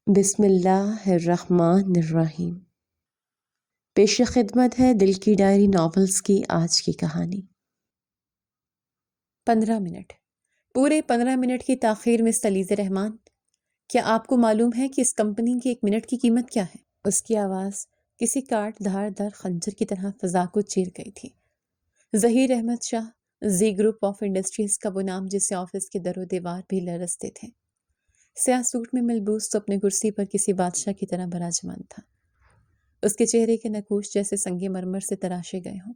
بسم اللہ الرحمن الرحیم۔ پیش خدمت ہے دل کی ڈائری ناولز کی آج کی کہانی۔ 15 منٹ، پورے 15 منٹ کی تاخیر مس علیزہ رحمان۔ کیا آپ کو معلوم ہے کہ اس کمپنی کی 1 منٹ کی قیمت کیا ہے؟ اس کی آواز کسی کاٹ دھار در خنجر کی طرح فضا کو چیر گئی تھی۔ ظہیر احمد شاہ، زی گروپ آف انڈسٹریز کا وہ نام جس سے آفس کے در و دیوار بھی لرزتے تھے۔ سیاہ سوٹ میں ملبوس تو اپنے کرسی پر کسی بادشاہ کی طرح براجمان تھا۔ اس کے چہرے کے نقوش جیسے سنگ مرمر سے تراشے گئے ہوں،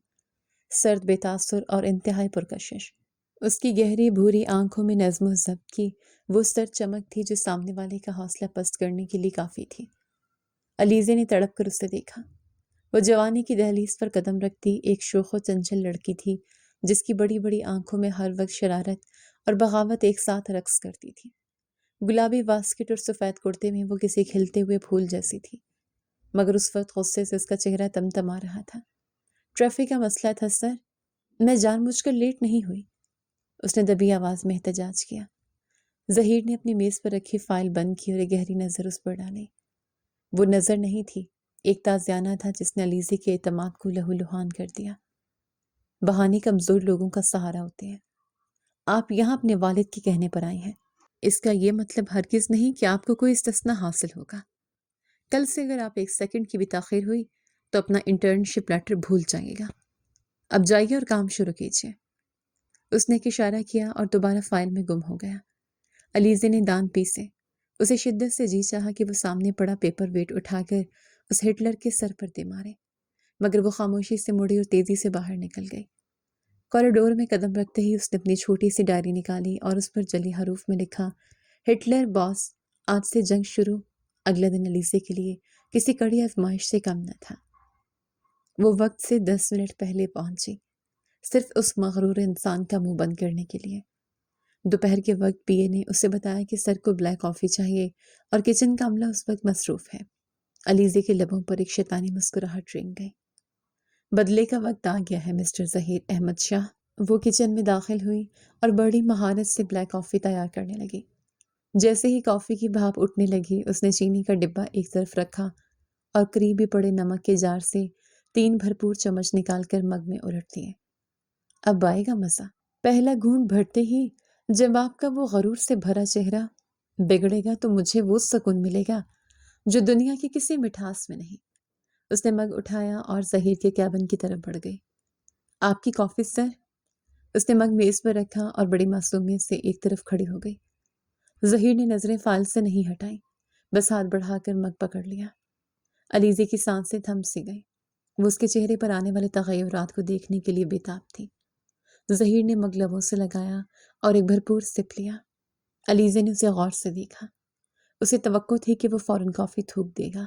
سرد بے تاثر اور انتہائی پرکشش۔ اس کی گہری بھوری آنکھوں میں نظم و ضبط کی وہ سر چمک تھی جو سامنے والے کا حوصلہ پست کرنے کے لیے کافی تھی۔ علیزہ نے تڑپ کر اسے دیکھا۔ وہ جوانی کی دہلیز پر قدم رکھتی ایک شوخ و چنچل لڑکی تھی جس کی بڑی بڑی آنکھوں میں ہر وقت شرارت اور بغاوت ایک ساتھ رقص کرتی تھی۔ گلابی واسکٹ اور سفید کرتے میں وہ کسی کھلتے ہوئے پھول جیسی تھی، مگر اس وقت غصے سے اس کا چہرہ تمتما رہا تھا۔ ٹریفک کا مسئلہ تھا سر، میں جان بوجھ کر لیٹ نہیں ہوئی، اس نے دبی آواز میں احتجاج کیا۔ ظہیر نے اپنی میز پر رکھی فائل بند کی اور ایک گہری نظر اس پر ڈالی۔ وہ نظر نہیں تھی، ایک تازیانہ تھا جس نے علیزہ کے اعتماد کو لہو لہان کر دیا۔ بہانے کمزور لوگوں کا سہارا ہوتے ہیں۔ آپ یہاں اپنے والد کے کہنے پر آئی ہیں، اس کا یہ مطلب ہرگز نہیں کہ آپ کو کوئی استثنا حاصل ہوگا۔ کل سے اگر آپ 1 سیکنڈ کی بھی تاخیر ہوئی تو اپنا انٹرنشپ لیٹر بھول جائیے گا۔ اب جائیے اور کام شروع کیجیے۔ اس نے ایک اشارہ کیا اور دوبارہ فائل میں گم ہو گیا۔ علیزہ نے دانت پیسے۔ اسے شدت سے جی چاہا کہ وہ سامنے پڑا پیپر ویٹ اٹھا کر اس ہٹلر کے سر پر دے مارے، مگر وہ خاموشی سے مڑی اور تیزی سے باہر نکل گئی۔ کوریڈور میں قدم رکھتے ہی اس نے اپنی چھوٹی سی ڈائری نکالی اور اس پر جلی حروف میں لکھا، ہٹلر باس، آج سے جنگ شروع۔ اگلا دن علیزہ کے لیے کسی کڑی آزمائش سے کم نہ تھا۔ وہ وقت سے 10 منٹ پہلے پہنچی، صرف اس مغرور انسان کا منہ بند کرنے کے لیے۔ دوپہر کے وقت پی اے نے اسے بتایا کہ سر کو بلیک کافی چاہیے اور کچن کا عملہ اس وقت مصروف ہے۔ علیزہ کے لبوں پر ایک شیطانی مسکراہٹ رنگ گئی۔ بدلے کا وقت آ گیا ہے مسٹر ظہیر احمد شاہ۔ وہ کچن میں داخل ہوئی اور بڑی مہارت سے بلیک کافی تیار کرنے لگی۔ جیسے ہی کافی کی بھاپ اٹھنے لگی، اس نے چینی کا ڈبہ ایک طرف رکھا اور قریب ہی پڑے نمک کے جار سے 3 بھرپور چمچ نکال کر مگ میں الٹ دیے۔ اب آئے گا مزہ۔ پہلا گھونٹ بھرتے ہی جب آپ کا وہ غرور سے بھرا چہرہ بگڑے گا تو مجھے وہ سکون ملے گا جو دنیا کی کسی مٹھاس میں نہیں۔ اس نے مگ اٹھایا اور ظہیر کے کیبن کی طرف بڑھ گئی۔ آپ کی کافی سر۔ اس نے مگ میز پر رکھا اور بڑی معصومیت سے ایک طرف کھڑی ہو گئی۔ ظہیر نے نظریں فائل سے نہیں ہٹائیں، بس ہاتھ بڑھا کر مگ پکڑ لیا۔ علیزہ کی سانسیں تھم سی گئیں۔ وہ اس کے چہرے پر آنے والے تغیرات کو دیکھنے کے لیے بےتاب تھی۔ ظہیر نے مگ لبوں سے لگایا اور ایک بھرپور سپ لیا۔ علیزہ نے اسے غور سے دیکھا۔ اسے توقع تھی کہ وہ فوراً کافی تھوک دے گا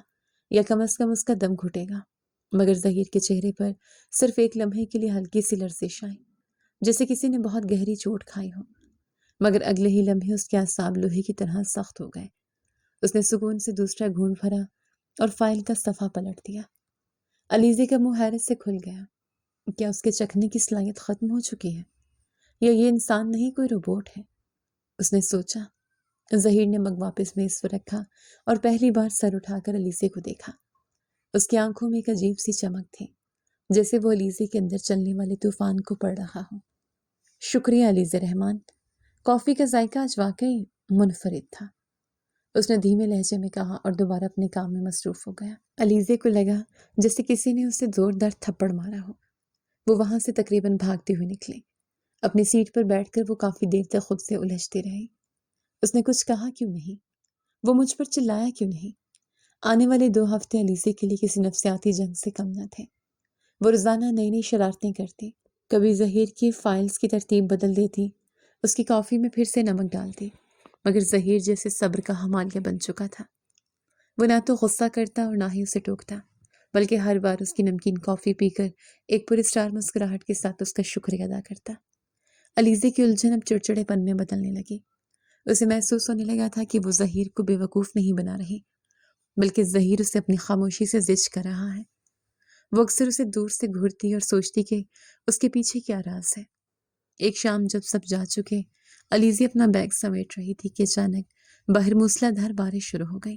یا کم از کم اس کا دم گھٹے گا، مگر ظہیر کے چہرے پر صرف ایک لمحے کے لیے ہلکی سی لرزش آئی، جیسے کسی نے بہت گہری چوٹ کھائی ہو، مگر اگلے ہی لمحے اس کے اعصاب لوہے کی طرح سخت ہو گئے۔ اس نے سکون سے دوسرا گھونٹ بھرا اور فائل کا صفحہ پلٹ دیا۔ علیزہ کا منہ حیرت سے کھل گیا۔ کیا اس کے چکھنے کی صلاحیت ختم ہو چکی ہے یا یہ انسان نہیں کوئی روبوٹ ہے؟ اس نے سوچا۔ ظہیر نے مگ واپس میز پر رکھا اور پہلی بار سر اٹھا کر علیزہ کو دیکھا۔ اس کی آنکھوں میں ایک عجیب سی چمک تھی، جیسے وہ علیزہ کے اندر چلنے والے طوفان کو پڑھ رہا ہو۔ شکریہ علیزہ رحمان، کافی کا ذائقہ آج واقعی منفرد تھا، اس نے دھیمے لہجے میں کہا اور دوبارہ اپنے کام میں مصروف ہو گیا۔ علیزہ کو لگا جیسے کسی نے اسے زوردار تھپڑ مارا ہو۔ وہ وہاں سے تقریباً بھاگتی ہوئی نکلی۔ اپنی سیٹ پر بیٹھ کر وہ کافی دیر تک خود سے الجھتی رہی۔ اس نے کچھ کہا کیوں نہیں؟ وہ مجھ پر چلایا کیوں نہیں؟ آنے والے 2 ہفتے علیزہ کے لیے کسی نفسیاتی جنگ سے کم نہ تھے۔ وہ روزانہ نئی نئی شرارتیں کرتی، کبھی ظہیر کی فائلز کی ترتیب بدل دیتی، اس کی کافی میں پھر سے نمک ڈالتی، مگر ظہیر جیسے صبر کا حمالیہ بن چکا تھا۔ وہ نہ تو غصہ کرتا اور نہ ہی اسے ٹوکتا، بلکہ ہر بار اس کی نمکین کافی پی کر ایک پر اسٹار مسکراہٹ کے ساتھ اس کا شکریہ ادا کرتا۔ علیزہ کی الجھن اب چڑچڑے پن میں بدلنے لگی۔ اسے محسوس ہونے لگا تھا کہ وہ ظہیر کو بے وقوف نہیں بنا رہی، بلکہ ظہیر اسے اپنی خاموشی سے زج کر رہا ہے۔ وہ اکثر اسے دور سے گھورتی اور سوچتی کہ اس کے پیچھے کیا راز ہے۔ ایک شام جب سب جا چکے، علیزہ اپنا بیگ سمیٹ رہی تھی کہ اچانک باہر موسلادھار بارش شروع ہو گئی۔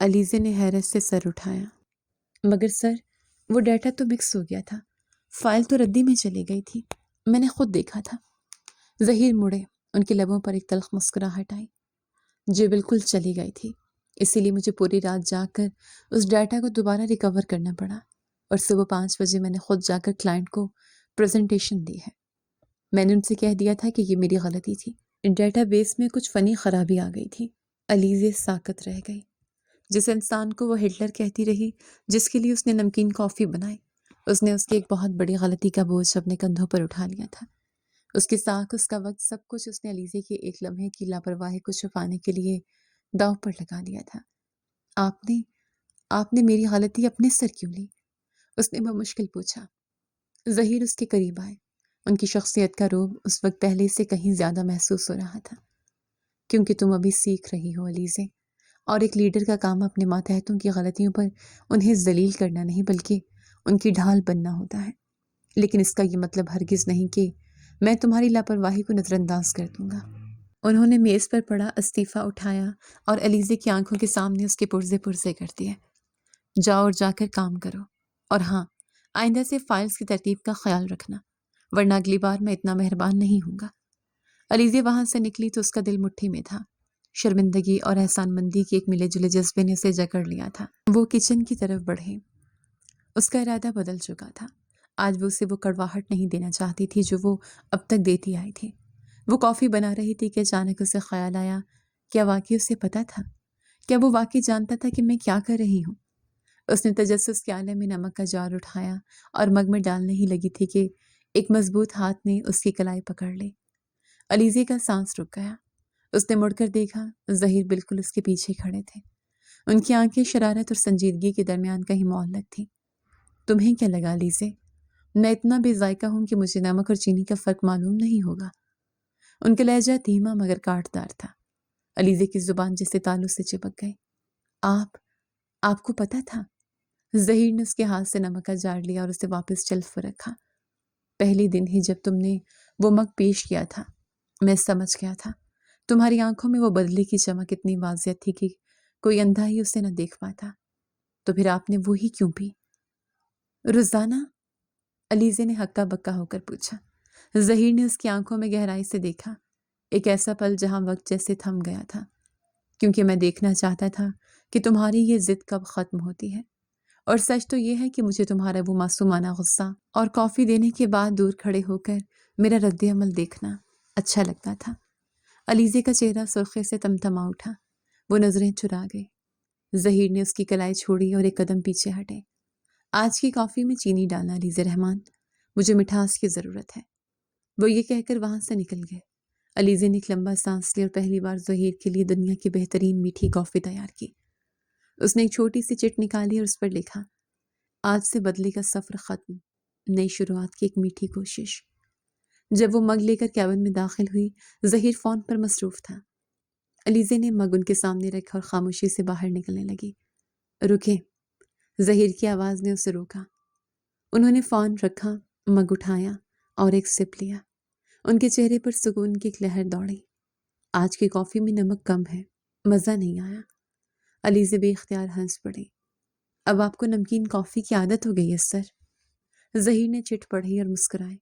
علیزے نے حیرت سے سر اٹھایا۔ مگر سر، وہ ڈیٹا تو مکس ہو گیا تھا، فائل تو ردی میں چلی گئی تھی، میں نے خود دیکھا تھا۔ ظہیر مڑے، ان کے لبوں پر ایک تلخ مسکراہٹ آئی۔ جی بالکل چلی گئی تھی، اسی لیے مجھے پوری رات جاگ کر اس ڈیٹا کو دوبارہ ریکور کرنا پڑا، اور صبح 5 بجے میں نے خود جا کر کلائنٹ کو پریزنٹیشن دی ہے۔ میں نے ان سے کہہ دیا تھا کہ یہ میری غلطی تھی، ڈیٹا بیس میں کچھ فنی خرابی آ گئی تھی۔ علیزے ساکت رہ گئی۔ جس انسان کو وہ ہٹلر کہتی رہی، جس کے لیے اس نے نمکین کافی بنائی، اس نے اس کی ایک بہت بڑی غلطی کا بوجھ اپنے کندھوں پر اٹھا لیا تھا۔ اس کی ساکھ، اس کا وقت، سب کچھ اس نے علیزے کے ایک لمحے کی لاپرواہی کو چھپانے کے لیے داؤ پر لگا دیا تھا۔ آپ نے میری غلطی اپنے سر کیوں لی؟ اس نے بمشکل پوچھا۔ ظہیر اس کے قریب آئے۔ ان کی شخصیت کا رعب اس وقت پہلے سے کہیں زیادہ محسوس ہو رہا تھا۔ کیونکہ تم ابھی سیکھ رہی ہو علیزے، اور ایک لیڈر کا کام اپنے ماتحتوں کی غلطیوں پر انہیں ذلیل کرنا نہیں بلکہ ان کی ڈھال بننا ہوتا ہے۔ لیکن اس کا یہ مطلب ہرگز نہیں کہ میں تمہاری لاپرواہی کو نظر انداز کر دوں گا۔ انہوں نے میز پر پڑا استعفیٰ اٹھایا اور علیزے کی آنکھوں کے سامنے اس کے پرزے پرزے کر دیے۔ جاؤ اور جا کر کام کرو، اور ہاں، آئندہ سے فائلز کی ترتیب کا خیال رکھنا، ورنہ اگلی بار میں اتنا مہربان نہیں ہوں گا۔ علیزے وہاں سے نکلی تو اس کا دل مٹھی میں تھا۔ شرمندگی اور احسان مندی کے ایک ملے جلے جذبے نے اسے جکڑ لیا تھا۔ وہ کچن کی طرف بڑھی۔ اس کا ارادہ بدل چکا تھا۔ آج وہ اسے وہ کڑواہٹ نہیں دینا چاہتی تھی جو وہ اب تک دیتی آئی تھی۔ وہ کافی بنا رہی تھی کہ اچانک اسے خیال آیا، کیا واقعی اسے پتا تھا؟ کیا وہ واقعی جانتا تھا کہ میں کیا کر رہی ہوں؟ اس نے تجسس کے عالم میں نمک کا جار اٹھایا اور مگ میں ڈالنے ہی لگی تھی کہ ایک مضبوط ہاتھ نے اس کی کلائی پکڑ لی۔ علیزے کا سانس رک گیا۔ اس نے مڑ کر دیکھا، ظہیر بالکل اس کے پیچھے کھڑے تھے۔ ان کی آنکھیں شرارت اور سنجیدگی کے درمیان کہیں معلق تھیں۔ تمہیں کیا لگا علیزے؟ میں اتنا بے ذائقہ ہوں کہ مجھے نمک اور چینی کا فرق معلوم نہیں ہوگا؟ ان کا لہجہ دھیما مگر کاٹدار تھا۔ علیزے کی زبان جیسے تالو سے چپک گئی۔ آپ کو پتا تھا؟ ظہیر نے اس کے ہاتھ سے نمک کا جار لیا اور اسے واپس شیلف پر رکھا۔ پہلے دن ہی جب تم نے وہ مگ پیش کیا تھا، میں سمجھ گیا تھا۔ تمہاری آنکھوں میں وہ بدلے کی چمک اتنی واضح تھی کہ کوئی اندھا ہی اسے نہ دیکھ پاتا۔ تو پھر آپ نے وہی کیوں پی؟ روزانہ؟ علیزے نے ہکا بکا ہو کر پوچھا۔ ظہیر نے اس کی آنکھوں میں گہرائی سے دیکھا۔ ایک ایسا پل جہاں وقت جیسے تھم گیا تھا، کیونکہ میں دیکھنا چاہتا تھا کہ تمہاری یہ ضد کب ختم ہوتی ہے۔ اور سچ تو یہ ہے کہ مجھے تمہارا وہ معصومانہ غصہ اور کافی دینے کے بعد دور کھڑے ہو کر میرا رد عمل دیکھنا اچھا لگتا تھا۔ علیزے کا چہرہ سرخی سے تمتما اٹھا۔ وہ نظریں چرا گئی۔ ظہیر نے اس کی کلائی چھوڑی اور ایک قدم پیچھے ہٹے۔ آج کی کافی میں چینی ڈالنا علیزے رحمان، مجھے مٹھاس کی ضرورت ہے۔ وہ یہ کہہ کر وہاں سے نکل گئے۔ علیزے نے ایک لمبا سانس لیا اور پہلی بار ظہیر کے لیے دنیا کی بہترین میٹھی کافی تیار کی۔ اس نے ایک چھوٹی سی چٹ نکالی اور اس پر لکھا، آج سے بدلے کا سفر ختم، نئی شروعات کی ایک میٹھی کوشش۔ جب وہ مگ لے کر کیبن میں داخل ہوئی، ظہیر فون پر مصروف تھا۔ علیزے نے مگ ان کے سامنے رکھا اور خاموشی سے باہر نکلنے لگی۔ رکے، ظہیر کی آواز نے اسے روکا۔ انہوں نے فون رکھا، مگ اٹھایا اور ایک سپ لیا۔ ان کے چہرے پر سکون کی ایک لہر دوڑی۔ آج کی کافی میں نمک کم ہے، مزہ نہیں آیا۔ علیزے بے اختیار ہنس پڑی۔ اب آپ کو نمکین کافی کی عادت ہو گئی ہے سر؟ ظہیر نے چٹ پڑھی اور مسکرائے۔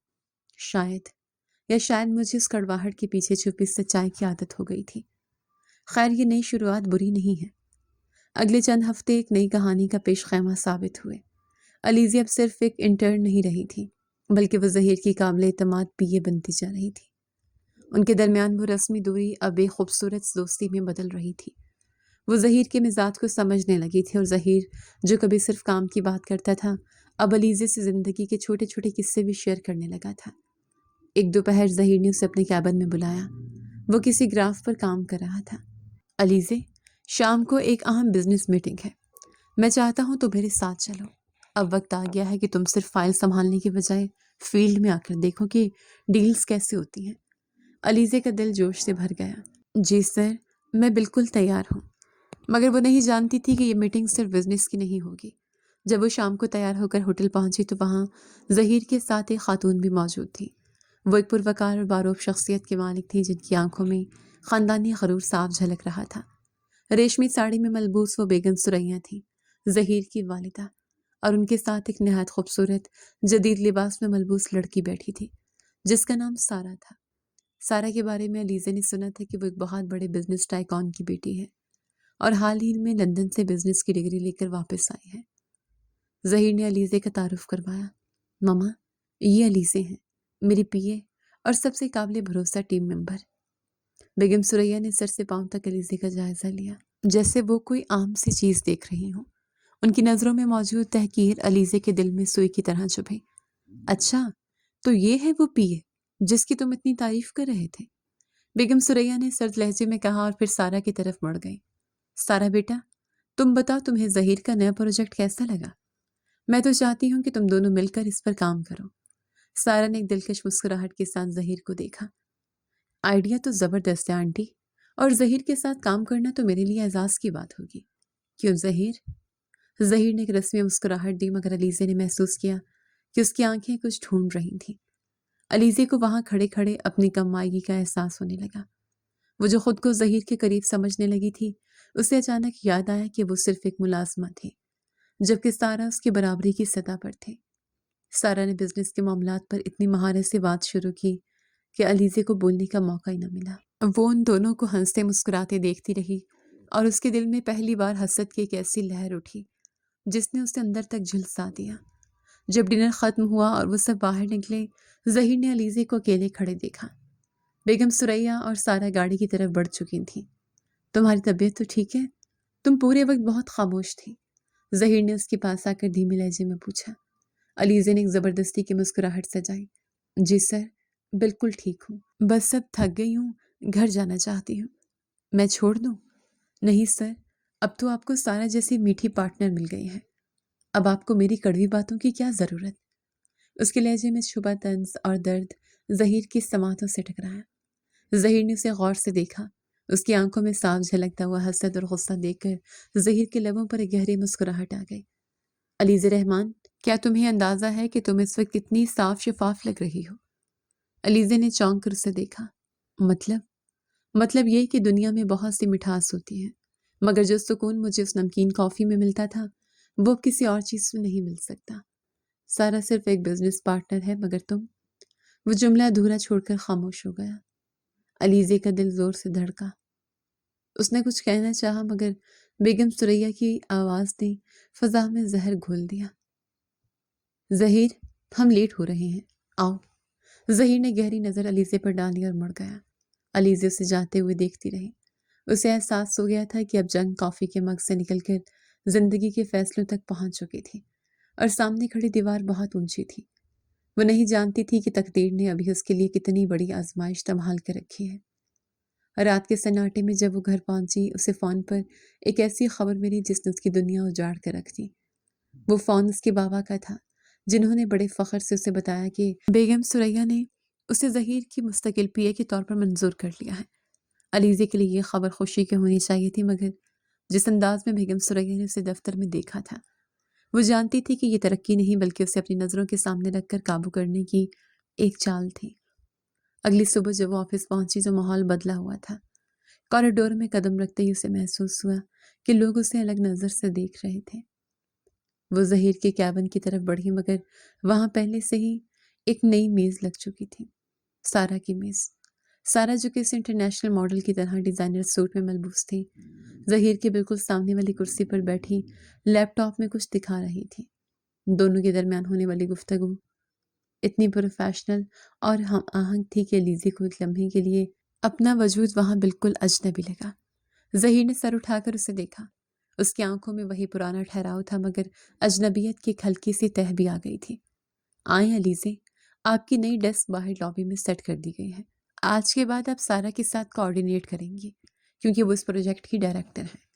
شاید مجھے اس کڑواہٹ کے پیچھے چھپی سچائی کی عادت ہو گئی تھی۔ خیر، یہ نئی شروعات بری نہیں ہے۔ اگلے چند ہفتے ایک نئی کہانی کا پیش خیمہ ثابت ہوئے۔ علیزے اب صرف ایک انٹرن نہیں رہی تھی، بلکہ وہ ظہیر کی قابل اعتماد پیے بنتی جا رہی تھی۔ ان کے درمیان وہ رسمی دوری اب ایک خوبصورت دوستی میں بدل رہی تھی۔ وہ ظہیر کے مزاج کو سمجھنے لگی تھی، اور ظہیر جو کبھی صرف کام کی بات کرتا تھا، اب علیزے سے زندگی کے چھوٹے چھوٹے قصے بھی شیئر کرنے لگا تھا۔ ایک دوپہر ظہیر نے اسے اپنے کیبن میں بلایا۔ وہ کسی گراف پر کام کر رہا تھا۔ علیزے، شام کو ایک اہم بزنس میٹنگ ہے، میں چاہتا ہوں تو میرے ساتھ چلو۔ اب وقت آ گیا ہے کہ تم صرف فائل سنبھالنے کی بجائے فیلڈ میں آ کر دیکھو کہ ڈیلز کیسے ہوتی ہیں۔ علیزے کا دل جوش سے بھر گیا۔ جی سر، میں بالکل تیار ہوں۔ مگر وہ نہیں جانتی تھی کہ یہ میٹنگ صرف بزنس کی نہیں ہوگی۔ جب وہ شام کو تیار ہو کر ہوٹل پہنچی تو وہاں ظہیر کے ساتھ ایک خاتون بھی موجود تھی۔ وہ ایک پروقار اور باروب شخصیت کے مالک تھی، جن کی آنکھوں میں خاندانی غرور صاف جھلک رہا تھا۔ ریشمی ساڑی میں ملبوس وہ بیگم ثریا تھی، ظہیر کی والدہ، اور ان کے ساتھ ایک نہایت خوبصورت جدید لباس میں ملبوس لڑکی بیٹھی تھی جس کا نام سارا تھا۔ سارا کے بارے میں علیزہ نے سنا تھا کہ وہ ایک بہت بڑے بزنس ٹائکون کی بیٹی ہے اور حال ہی میں لندن سے بزنس کی ڈگری لے کر واپس آئی ہے۔ ظہیر نے علیزہ کا تعارف کروایا۔ ماما، یہ علیزہ ہیں، میری پی اے اور سب سے قابل بھروسہ ٹیم ممبر۔ بیگم ثریا نے سر سے پاؤں تک علیزہ کا جائزہ لیا، جیسے وہ کوئی عام سی چیز دیکھ رہی ہوں۔ ان کی نظروں میں موجود تحقیر علیزہ کے دل میں سوئی کی طرح چبھی۔ اچھا، تو یہ ہے وہ پی اے جس کی تم اتنی تعریف کر رہے تھے؟ بیگم ثریا نے سرد لہجے میں کہا اور پھر سارا کی طرف مڑ گئی۔ سارا بیٹا، تم بتاؤ تمہیں ظہیر کا نیا پروجیکٹ کیسا لگا؟ میں تو چاہتی ہوں کہ تم دونوں مل کر اس پر کام کرو۔ سارا نے ایک دلکش مسکراہٹ کے ساتھ ظہیر کو دیکھا۔ آئیڈیا تو زبردست ہے آنٹی، اور ظہیر کے ساتھ کام کرنا تو میرے لیے اعزاز کی بات ہوگی۔ کیوں ظہیر؟ ظہیر نے ایک رسمی مسکراہٹ دی، مگر علیزہ نے محسوس کیا کہ اس کی آنکھیں کچھ ڈھونڈ رہی تھیں۔ علیزہ کو وہاں کھڑے کھڑے اپنی کم مائگی کا احساس ہونے لگا۔ وہ جو خود کو ظہیر کے قریب سمجھنے لگی تھی، اسے اچانک یاد آیا کہ وہ صرف ایک ملازمہ تھی، جبکہ سارا اس کی برابری کی سطح پر تھے۔ سارا نے بزنس کے معاملات پر اتنی مہارت سے بات شروع کی کہ علیزہ کو بولنے کا موقع ہی نہ ملا۔ وہ ان دونوں کو ہنستے مسکراتے دیکھتی رہی اور اس کے دل میں پہلی بار حسد کی ایک ایسی لہر اٹھی جس نے اسے اندر تک جھلسا دیا۔ جب ڈنر ختم ہوا اور وہ سب باہر نکلے، ظہیر نے علیزہ کو اکیلے کھڑے دیکھا۔ بیگم ثریا اور سارا گاڑی کی طرف بڑھ چکی تھیں۔ تمہاری طبیعت تو ٹھیک ہے؟ تم پورے وقت بہت خاموش تھی، ظہیر نے اس کے پاس آ کر دھیمے لہجے میں پوچھا۔ علیزہ نے ایک زبردستی کی مسکراہٹ سجائی۔ جی سر، بالکل ٹھیک ہوں، بس اب تھک گئی ہوں، گھر جانا چاہتی ہوں۔ میں چھوڑ دوں؟ نہیں سر، اب تو آپ کو سارا جیسی میٹھی پارٹنر مل گئی ہے، اب آپ کو میری کڑوی باتوں کی کیا ضرورت؟ اس کے لہجے میں چھپا طنز اور درد ظہیر کی سماعتوں سے ٹکرایا۔ ظہیر نے اسے غور سے دیکھا۔ اس کی آنکھوں میں صاف جھلکتا ہوا حسد اور غصہ دیکھ کر ظہیر کے لبوں پر ایک گہری مسکراہٹ آ گئی۔ علیزہ رحمان، کیا تمہیں اندازہ ہے کہ تم اس وقت کتنی صاف شفاف لگ رہی ہو؟ علیزہ نے چونک کر اسے دیکھا۔ مطلب یہ کہ دنیا میں بہت سی مٹھاس ہوتی ہے، مگر جو سکون مجھے اس نمکین کافی میں ملتا تھا وہ اب کسی اور چیز میں نہیں مل سکتا۔ سارا صرف ایک بزنس پارٹنر ہے، مگر تم… وہ جملہ ادھورا چھوڑ کر خاموش ہو گیا۔ علیزہ کا دل زور سے دھڑکا۔ اس نے کچھ کہنا چاہا، مگر بیگم ثریا کی آواز نے فضا میں زہر گھول دیا۔ ظہیر، ہم لیٹ ہو رہے ہیں، آؤ۔ ظہیر نے گہری نظر علیزہ پر ڈالی اور مڑ گیا۔ علیزہ اسے جاتے ہوئے دیکھتی رہی۔ اسے احساس ہو گیا تھا کہ اب جنگ کافی کے مگ سے نکل کر زندگی کے فیصلوں تک پہنچ چکی تھی، اور سامنے کھڑی دیوار بہت اونچی تھی۔ وہ نہیں جانتی تھی کہ تقدیر نے ابھی اس کے لیے کتنی بڑی آزمائش سنبھال کر رکھی ہے۔ رات کے سناٹے میں جب وہ گھر پہنچی، اسے فون پر ایک ایسی خبر ملی جس نے اس کی دنیا اجاڑ کر رکھ دی۔ وہ فون اس کے بابا کا تھا، جنہوں نے بڑے فخر سے اسے بتایا کہ بیگم ثریا نے اسے ظہیر کی مستقل پی اے کے طور پر منظور کر لیا ہے۔ علیزہ کے لیے یہ خبر خوشی کی ہونی چاہیے تھی، مگر جس انداز میں بیگم ثریا نے اسے دفتر میں دیکھا تھا، وہ جانتی تھی کہ یہ ترقی نہیں بلکہ اسے اپنی نظروں کے سامنے رکھ کر قابو کرنے کی ایک چال تھی۔ اگلی صبح جب وہ آفس پہنچی تو ماحول بدلا ہوا تھا۔ کوریڈور میں قدم رکھتے ہی اسے محسوس ہوا کہ لوگ اسے الگ نظر سے دیکھ رہے تھے۔ وہ ظہیر کے کیبن کی طرف بڑھی، مگر وہاں پہلے سے ہی ایک نئی میز لگ چکی تھی، سارا کی میز۔ سارا جو کہ اسے انٹرنیشنل ماڈل کی طرح ڈیزائنر سوٹ میں ملبوس تھی، ظہیر کے بالکل سامنے والی کرسی پر بیٹھی لیپ ٹاپ میں کچھ دکھا رہی تھی۔ دونوں کے درمیان ہونے والی گفتگو اتنی پروفیشنل اور ہم آہنگ تھی کہ علیزہ کو ایک لمحے کے لیے اپنا وجود وہاں بالکل اجنبی لگا۔ ظہیر نے سر اٹھا کر اسے دیکھا۔ اس کی آنکھوں میں وہی پرانا ٹھہراؤ تھا، مگر اجنبیت کی ایک ہلکی سی تہ بھی آ گئی تھی۔ آئیں علیزہ، آپ کی نئی ڈیسک باہر لابی میں سیٹ کر دی گئی ہے۔ آج کے بعد آپ سارا کے ساتھ کوآرڈینیٹ کریں گی، کیونکہ وہ اس پروجیکٹ کی ڈائریکٹر ہیں۔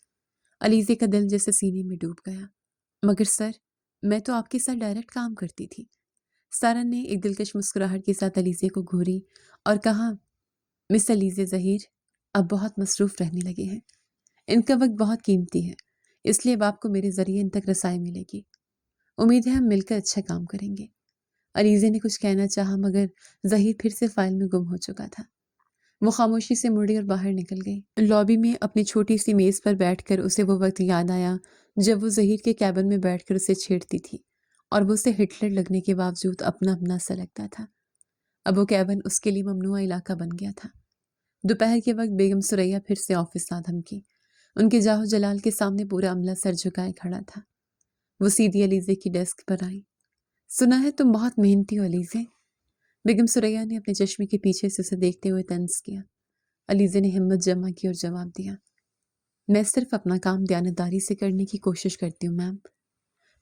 علیزہ کا دل جیسے سینے میں ڈوب گیا۔ مگر سر، میں تو آپ کے ساتھ ڈائریکٹ کام کرتی تھی۔ سارا نے ایک دلکش مسکراہٹ کے ساتھ علیزہ کو گھوری اور کہا، مس علیزہ، ظہیر اب بہت مصروف رہنے لگے ہیں، ان کا وقت بہت قیمتی ہے، اس لیے اب آپ کو میرے ذریعے ان تک رسائی ملے گی۔ امید ہے ہم مل کر اچھا کام کریں گے۔ علیزہ نے کچھ کہنا چاہا، مگر ظہیر پھر سے فائل میں گم ہو چکا تھا۔ وہ خاموشی سے مڑی اور باہر نکل گئی۔ لابی میں اپنی چھوٹی سی میز پر بیٹھ کر اسے وہ وقت یاد آیا جب وہ ظہیر کے کیبن میں بیٹھ کر اسے چھیڑتی تھی اور وہ اسے ہٹلر لگنے کے باوجود اپنا اپنا سا لگتا تھا۔ اب وہ کیبن اس کے لیے ممنوع علاقہ بن گیا تھا۔ دوپہر کے وقت بیگم ثریا پھر سے آفس آ دھمکی۔ ان کے جاہو جلال کے سامنے پورا عملہ سر جھکائے کھڑا تھا۔ وہ سیدھی علیزے کی ڈیسک پر آئی۔ سنا ہے تم بہت محنتی ہو علیزے، بیگم ثریا نے اپنے چشمے کے پیچھے سے اسے دیکھتے ہوئے طنز کیا۔ علیزے نے ہمت جمع کی اور جواب دیا، میں صرف اپنا کام دیانتداری سے کرنے کی کوشش کرتی ہوں میم۔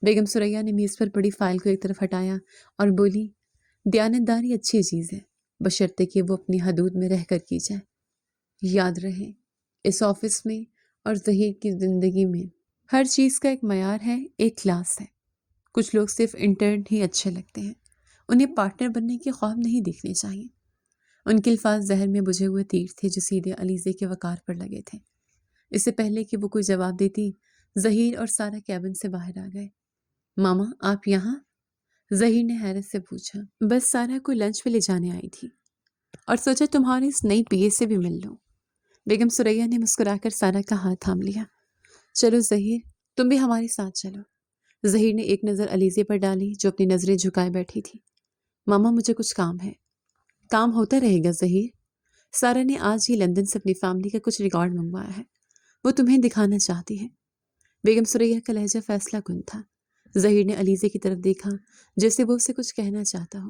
بیگم ثریا نے میز پر پڑی فائل کو ایک طرف ہٹایا اور بولی، دیانتداری اچھی چیز ہے بشرطے کہ وہ اپنی حدود میں رہ کر کی جائے۔ یاد رہے اس آفس میں اور ظہیر کی زندگی میں ہر چیز کا ایک معیار ہے، ایک کلاس ہے۔ کچھ لوگ صرف انٹرن ہی اچھے لگتے ہیں، انہیں پارٹنر بننے کے خواب نہیں دیکھنے چاہیے۔ ان کے الفاظ زہر میں بجھے ہوئے تیر تھے جو سیدھے علیزے کے وقار پر لگے تھے۔ اس سے پہلے کہ وہ کوئی جواب دیتی، ظہیر اور سارا کیبن سے باہر آ گئے۔ ماما آپ یہاں؟ ظہیر نے حیرت سے پوچھا۔ بس سارا کو لنچ پہ لے جانے آئی تھی اور سوچا تمہاری اس نئی پی اے سے بھی مل لوں۔ بیگم ثریا نے مسکرا کر سارا کا ہاتھ تھام لیا۔ چلو ظہیر تم بھی ہمارے ساتھ چلو۔ ظہیر نے ایک نظر علیزے پر ڈالی جو اپنی نظریں جھکائے بیٹھی تھی۔ ماما مجھے کچھ کام ہے۔ کام ہوتا رہے گا ظہیر، سارا نے آج ہی لندن سے اپنی فیملی کا کچھ ریکارڈ منگوایا ہے، وہ تمہیں دکھانا چاہتی ہے۔ بیگم ثریا کا لہجہ فیصلہ کن تھا۔ ظہیر نے علیزے کی طرف دیکھا جیسے وہ اسے کچھ کہنا چاہتا ہو،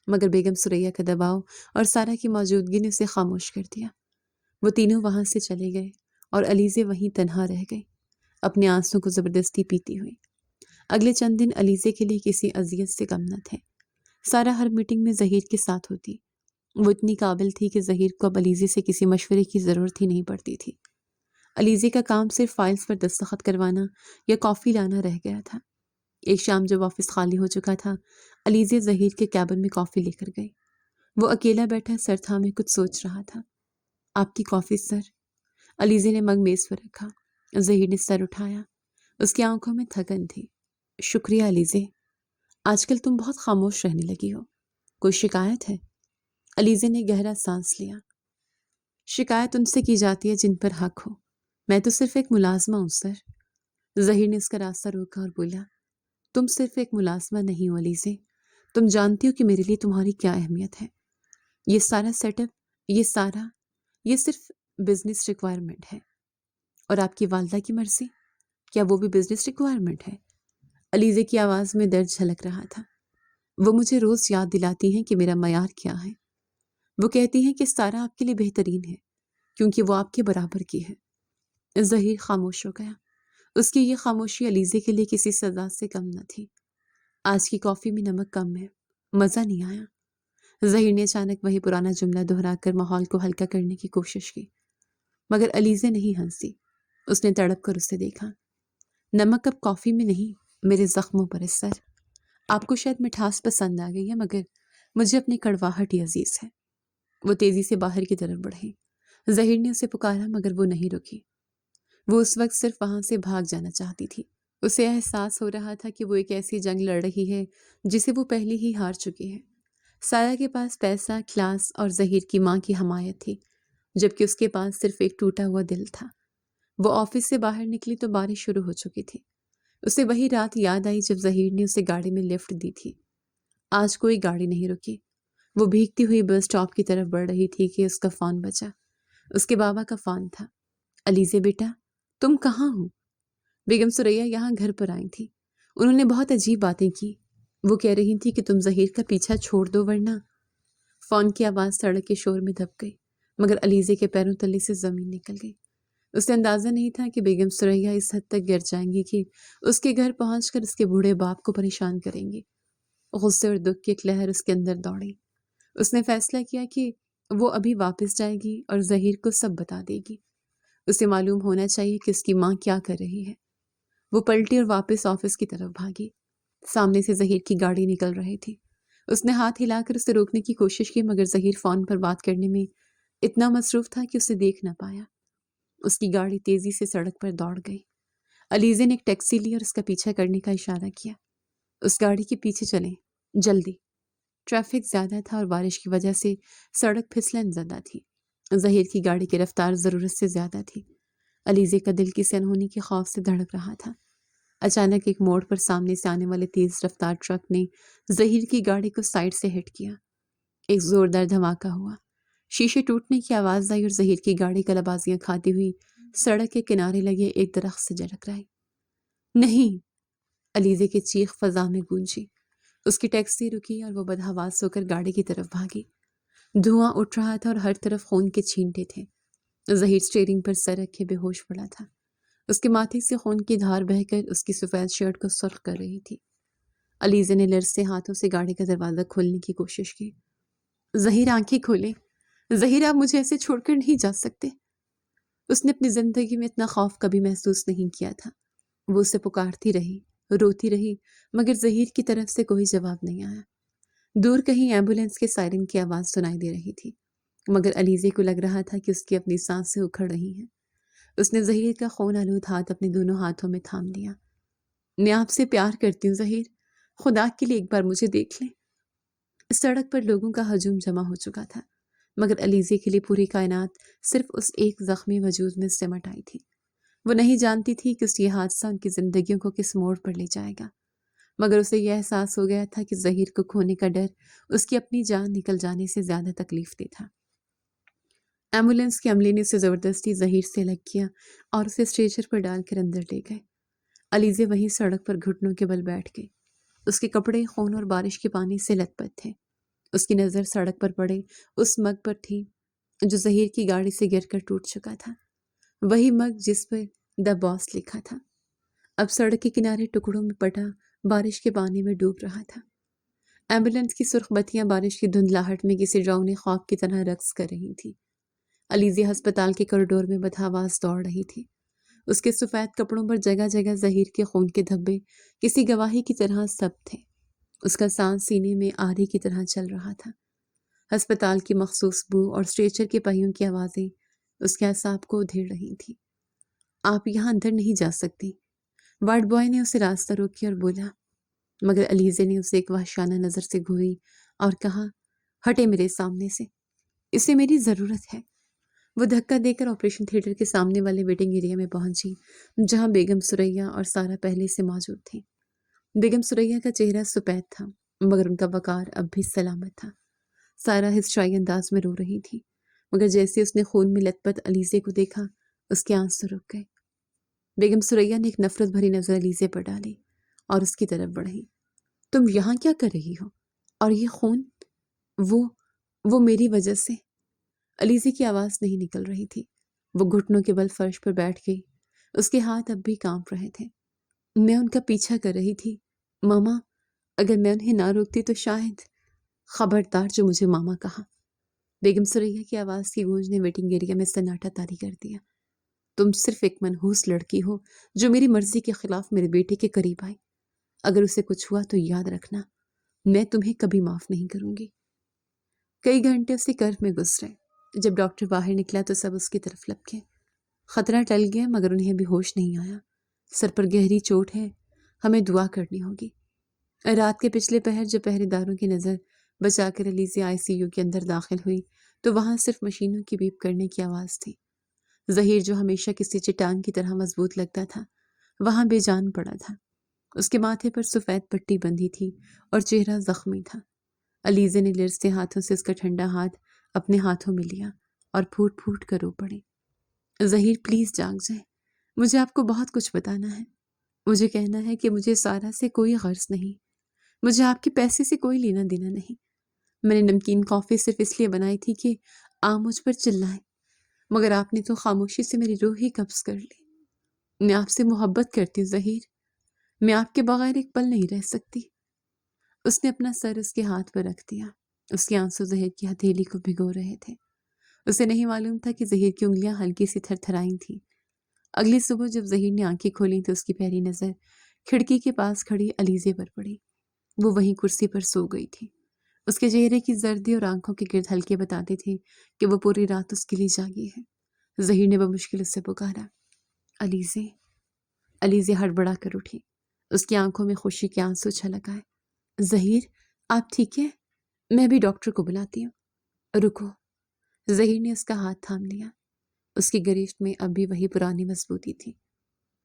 مگر بیگم ثریا کا دباؤ اور سارا کی موجودگی نے اسے خاموش کر دیا۔ وہ تینوں وہاں سے چلے گئے اور علیزے وہیں تنہا رہ گئی، اپنے آنسوں کو زبردستی پیتی ہوئی۔ اگلے چند دن علیزے کے لیے کسی اذیت سے کم نہ تھے۔ سارا ہر میٹنگ میں ظہیر کے ساتھ ہوتی۔ وہ اتنی قابل تھی کہ ظہیر کو اب علیزے سے کسی مشورے کی ضرورت ہی نہیں پڑتی تھی۔ علیزے کا کام صرف فائلز پر دستخط کروانا یا کافی لانا رہ گیا تھا۔ ایک شام جب آفس خالی ہو چکا تھا، علیزے ظہیر کے کیبن میں کافی لے کر گئی۔ وہ اکیلا بیٹھا سر تھامے کچھ سوچ رہا تھا۔ آپ کی کافی سر؟ علیزے نے مگ میز پر رکھا۔ ظہیر نے سر اٹھایا، اس کی آنکھوں میں تھکن تھی۔ شکریہ علیزے، آج کل تم بہت خاموش رہنے لگی ہو، کوئی شکایت ہے؟ علیزے نے گہرا سانس لیا۔ شکایت ان سے کی جاتی ہے جن پر حق ہو، میں تو صرف ایک ملازمہ ہوں سر۔ ظہیر نے اس کا راستہ روکا اور بولا، تم صرف ایک ملازمہ نہیں ہو علیزے، تم جانتی ہو کہ میرے لیے تمہاری کیا اہمیت ہے۔ یہ سارا سیٹ اپ، یہ صرف بزنس ریکوائرمنٹ ہے۔ اور آپ کی والدہ کی مرضی، کیا وہ بھی بزنس ریکوائرمنٹ ہے؟ علیزے کی آواز میں درد جھلک رہا تھا۔ وہ مجھے روز یاد دلاتی ہیں کہ میرا معیار کیا ہے۔ وہ کہتی ہیں کہ سارا آپ کے لیے بہترین ہے کیونکہ وہ آپ کے برابر کی ہے۔ ظہیر خاموش ہو گیا۔ اس کی یہ خاموشی علیزے کے لیے کسی سزا سے کم نہ تھی۔ آج کی کافی میں نمک کم ہے، مزہ نہیں آیا۔ ظہیر نے اچانک وہی پرانا جملہ دہرا کر ماحول کو ہلکا کرنے کی کوشش کی، مگر علیزے نہیں ہنسی۔ اس نے تڑپ کر اسے دیکھا۔ نمک اب کافی میں نہیں، میرے زخموں پر ہے سر۔ آپ کو شاید مٹھاس پسند آ گئی ہے، مگر مجھے اپنی کڑواہٹ ہی عزیز ہے۔ وہ تیزی سے باہر کی طرف بڑھی۔ ظہیر نے اسے پکارا مگر وہ نہیں رکی۔ وہ اس وقت صرف وہاں سے بھاگ جانا چاہتی تھی۔ اسے احساس ہو رہا تھا کہ وہ ایک ایسی جنگ لڑ رہی ہے جسے وہ پہلے ہی ہار چکی ہے۔ سایہ کے پاس پیسہ، کلاس اور ظہیر کی ماں کی حمایت تھی، جبکہ اس کے پاس صرف ایک ٹوٹا ہوا دل تھا۔ وہ آفس سے باہر نکلی تو بارش شروع ہو چکی تھی۔ اسے وہی رات یاد آئی جب ظہیر نے اسے گاڑی میں لفٹ دی تھی۔ آج کوئی گاڑی نہیں رکی۔ وہ بھیگتی ہوئی بس اسٹاپ کی طرف بڑھ رہی تھی کہ اس کا فون بجا۔ اس کے بابا کا فون تھا۔ علیزے بیٹا، تم کہاں ہو؟ بیگم ثریا یہاں گھر پر آئی تھی۔ انہوں نے بہت عجیب باتیں کی۔ وہ کہہ رہی تھی کہ تم ظہیر کا پیچھا چھوڑ دو ورنہ۔ فون کی آواز سڑک کے شور میں دب گئی، مگر علیزے کے پیروں تلے سے زمین نکل گئی۔ اسے اندازہ نہیں تھا کہ بیگم ثریا اس حد تک گر جائیں گی کہ اس کے گھر پہنچ کر اس کے بوڑھے باپ کو پریشان کریں گی۔ غصے اور دکھ کی ایک لہر اس کے اندر دوڑی۔ اس نے فیصلہ کیا کہ وہ ابھی واپس جائے گی اور ظہیر کو سب بتا دے گی۔ اسے معلوم ہونا چاہیے کہ اس کی ماں کیا کر رہی ہے۔ وہ پلٹی اور واپس آفس کی طرف بھاگی۔ سامنے سے ظہیر کی گاڑی نکل رہی تھی۔ اس نے ہاتھ ہلا کر اسے روکنے کی کوشش کی، مگر ظہیر فون پر بات کرنے میں اتنا مصروف تھا کہ اسے دیکھ نہ پایا۔ اس کی گاڑی تیزی سے سڑک پر دوڑ گئی۔ علیزے نے ایک ٹیکسی لی اور اس کا پیچھا کرنے کا اشارہ کیا۔ اس گاڑی کے پیچھے چلیں، جلدی۔ ٹریفک زیادہ تھا اور بارش کی وجہ سے سڑک پھسلن زدہ تھی۔ ظہیر کی گاڑی کی رفتار ضرورت سے زیادہ تھی۔ علیزے کا دل کسی انہونی کے خوف سے دھڑک رہا تھا۔ اچانک ایک موڑ پر سامنے سے آنے والے تیز رفتار ٹرک نے ظہیر کی گاڑی کو سائڈ سے ہٹ کیا۔ ایک زوردار دھماکہ ہوا، شیشے ٹوٹنے کی آواز آئی اور ظہیر کی گاڑی کلابازیاں کھاتی ہوئی سڑک کے کنارے لگے ایک درخت سے جا ٹکرائی۔ نہیں! علیزے کی چیخ فضا میں گونجی۔ اس کی ٹیکسی رکی اور وہ بدحواس ہو کر گاڑی کی طرف بھاگی۔ دھواں اٹھ رہا تھا اور ہر طرف خون کے چھینٹے تھے۔ ظہیر اسٹیئرنگ پر سر رکھے بے ہوش پڑا تھا۔ اس کے ماتھے سے خون کی دھار بہہ کر اس کی سفید شرٹ کو سرخ کر رہی تھی۔ علیزے نے لرزتے ہاتھوں سے گاڑی کا دروازہ کھولنے کی کوشش کی۔ ظہیر آنکھیں کھولے۔ ظہیر آپ مجھے ایسے چھوڑ کر نہیں جا سکتے۔ اس نے اپنی زندگی میں اتنا خوف کبھی محسوس نہیں کیا تھا۔ وہ اسے پکارتی رہی، روتی رہی، مگر ظہیر کی طرف سے کوئی جواب نہیں آیا۔ دور کہیں ایمبولینس کے سائرن کی آواز سنائی دے رہی تھی، مگر علیزے کو لگ رہا تھا کہ اس کی اپنی سانسیں اکھڑ رہی ہیں۔ اس نے ظہیر کا خون آلود ہاتھ اپنے دونوں ہاتھوں میں تھام لیا۔ میں آپ سے پیار کرتی ہوں ظہیر، خدا کے لیے ایک بار مجھے دیکھ لیں۔ سڑک پر لوگوں کا ہجوم جمع ہو چکا تھا، مگر علیزے کے لیے پوری کائنات صرف اس ایک زخمی وجود میں سمٹ آئی تھی۔ وہ نہیں جانتی تھی کہ اس یہ حادثہ ان کی زندگیوں کو کس موڑ پر لے جائے گا، مگر اسے یہ احساس ہو گیا تھا کہ ظہیر کو کھونے کا ڈر اس کی اپنی جان نکل جانے سے زیادہ تکلیف دہ تھا۔ ایمبولینس کے عملے نے اسے زبردستی ظہیر سے الگ کیا اور اسے اسٹریچر پر ڈال کر اندر لے گئے۔ علیزے وہیں سڑک پر گھٹنوں کے بل بیٹھ گئی۔ اس کے کپڑے خون اور بارش کے پانی سے لت پت تھے۔ اس کی نظر سڑک پر پڑے اس مگ پر تھی جو ظہیر کی گاڑی سے گر کر ٹوٹ چکا تھا، وہی مگ جس پر دا باس لکھا تھا، اب سڑک کے کنارے ٹکڑوں میں پٹا بارش کے پانی میں ڈوب رہا تھا۔ ایمبولینس کی سرخ بتیاں بارش کی دھندلاہٹ میں کسی ڈراؤنے خواب کی طرح رقص کر رہی تھی۔ علیزے ہسپتال کے کوریڈور میں بدحواس دوڑ رہی تھی۔ اس کے سفید کپڑوں پر جگہ جگہ ظہیر کے خون کے دھبے کسی گواہی کی طرح سب تھے۔ اس کا سانس سینے میں آری کی طرح چل رہا تھا۔ ہسپتال کی مخصوص بو اور اسٹریچر کے پہیوں کی آوازیں اس کے اعصاب کو ادھیڑ رہی تھی۔ آپ یہاں اندر نہیں جا سکتی، وارڈ بوائے نے اسے راستہ روکی اور بولا، مگر علیزے نے اسے ایک وحشیانہ نظر سے گھوری اور کہا، ہٹے میرے سامنے سے، اسے میری ضرورت ہے۔ وہ دھکا دے کر آپریشن تھیٹر کے سامنے والے ویٹنگ ایریا میں پہنچی، جہاں بیگم ثریا اور سارا پہلے سے موجود تھیں۔ بیگم ثریا کا چہرہ سفید تھا، مگر ان کا وقار اب بھی سلامت تھا۔ سارا ہسٹرائی انداز میں رو رہی تھی، مگر جیسے اس نے خون میں لت پت علیزے کو دیکھا، اس کے آنسو رک گئے۔ بیگم ثریا نے ایک نفرت بھری نظر علیزے پر ڈالی اور اس کی طرف بڑھی۔ تم یہاں کیا کر رہی ہو؟ اور یہ خون؟ وہ میری وجہ سے۔ علیزے کی آواز نہیں نکل رہی تھی۔ وہ گھٹنوں کے بل فرش پر بیٹھ گئی، اس کے ہاتھ اب بھی کانپ رہے تھے۔ میں ان کا پیچھا کر رہی تھی ماما، اگر میں انہیں نہ روکتی تو شاید۔ خبردار جو مجھے ماما کہا۔ بیگم ثریا کی آواز کی گونج نے ویٹنگ ایریا میں سناٹا طاری کر دیا۔ تم صرف ایک منحوس لڑکی ہو جو میری مرضی کے خلاف میرے بیٹے کے قریب آئی۔ اگر اسے کچھ ہوا تو یاد رکھنا، میں تمہیں کبھی معاف نہیں کروں گی۔ کئی گھنٹے اسے کرب میں گزرے۔ جب ڈاکٹر باہر نکلا تو سب اس کی طرف لپکے۔ خطرہ ٹل گیا، مگر انہیں بھی ہوش نہیں آیا۔ سر پر گہری چوٹ ہے، ہمیں دعا کرنی ہوگی۔ رات کے پچھلے پہر جب پہرے داروں کی نظر بچا کر علیزے ICU کے اندر داخل ہوئی تو وہاں صرف مشینوں کی بیپ کرنے کی آواز تھی۔ ظہیر جو ہمیشہ کسی چٹان کی طرح مضبوط لگتا تھا، وہاں بے جان پڑا تھا۔ اس کے ماتھے پر سفید پٹی بندھی تھی اور چہرہ زخمی تھا۔ علیزے نے لرزتے ہاتھوں سے اس کا ٹھنڈا ہاتھ اپنے ہاتھوں میں لیا اور پھوٹ پھوٹ کر رو پڑی۔ ظہیر پلیز جاگ جائیں، مجھے آپ کو بہت کچھ بتانا ہے۔ مجھے کہنا ہے کہ مجھے سارا سے کوئی غرض نہیں، مجھے آپ کے پیسے سے کوئی لینا دینا نہیں۔ میں نے نمکین کافی صرف اس لیے بنائی تھی کہ آپ مجھ پر چلائیں، مگر آپ نے تو خاموشی سے میری روح ہی قبض کر لی۔ میں آپ سے محبت کرتی ہوں ظہیر، میں آپ کے بغیر ایک پل نہیں رہ سکتی۔ اس نے اپنا سر اس کے ہاتھ پر رکھ دیا۔ اس کے آنسو ظہیر کی ہتھیلی کو بھگو رہے تھے۔ اسے نہیں معلوم تھا کہ ظہیر کی انگلیاں ہلکی سی تھر تھرائی تھیں۔ اگلی صبح جب ظہیر نے آنکھیں کھولیں تو اس کی پہلی نظر کھڑکی کے پاس کھڑی علیزے پر پڑی۔ وہ وہیں کرسی پر سو گئی تھی۔ اس کے چہرے کی زردی اور آنکھوں کے گرد ہلکے بتاتے تھے کہ وہ پوری رات اس کے لیے جاگی ہے۔ ظہیر نے بمشکل اس سے پکارا، علیزے۔ علیزے ہڑبڑا کر اٹھی۔ اس کی آنکھوں میں خوشی کے آنسو چھلک آئے۔ ظہیر، آپ ٹھیک ہے؟ میں بھی ڈاکٹر کو بلاتی ہوں۔ رکو۔ ظہیر نے اس کا ہاتھ تھام لیا۔ اس کی گریفت میں اب بھی وہی پرانی مضبوطی تھی۔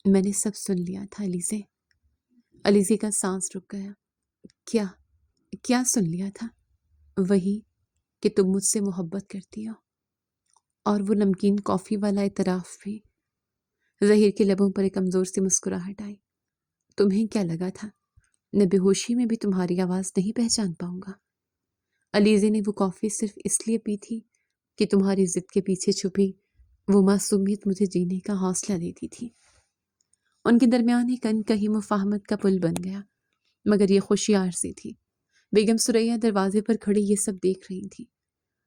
میں نے سب سن لیا تھا علیزے۔ علیزے کا سانس رک گیا۔ کیا کیا سن لیا تھا؟ وہی کہ تم مجھ سے محبت کرتی ہو، اور وہ نمکین کافی والا اعتراف بھی۔ ظہیر کے لبوں پر ایک کمزور سی مسکراہٹ آئی۔ تمہیں کیا لگا تھا میں بے ہوشی میں بھی تمہاری آواز نہیں پہچان پاؤں گا؟ علیزے نے وہ کافی صرف اس لیے پی تھی کہ تمہاری ضد کے پیچھے چھپی وہ معصومیت مجھے جینے کا حوصلہ دیتی تھی۔ ان کے درمیان ایک انکہی مفاہمت کا پل بن گیا، مگر یہ خوشی عارضی تھی۔ بیگم ثریا دروازے پر کھڑی یہ سب دیکھ رہی تھی۔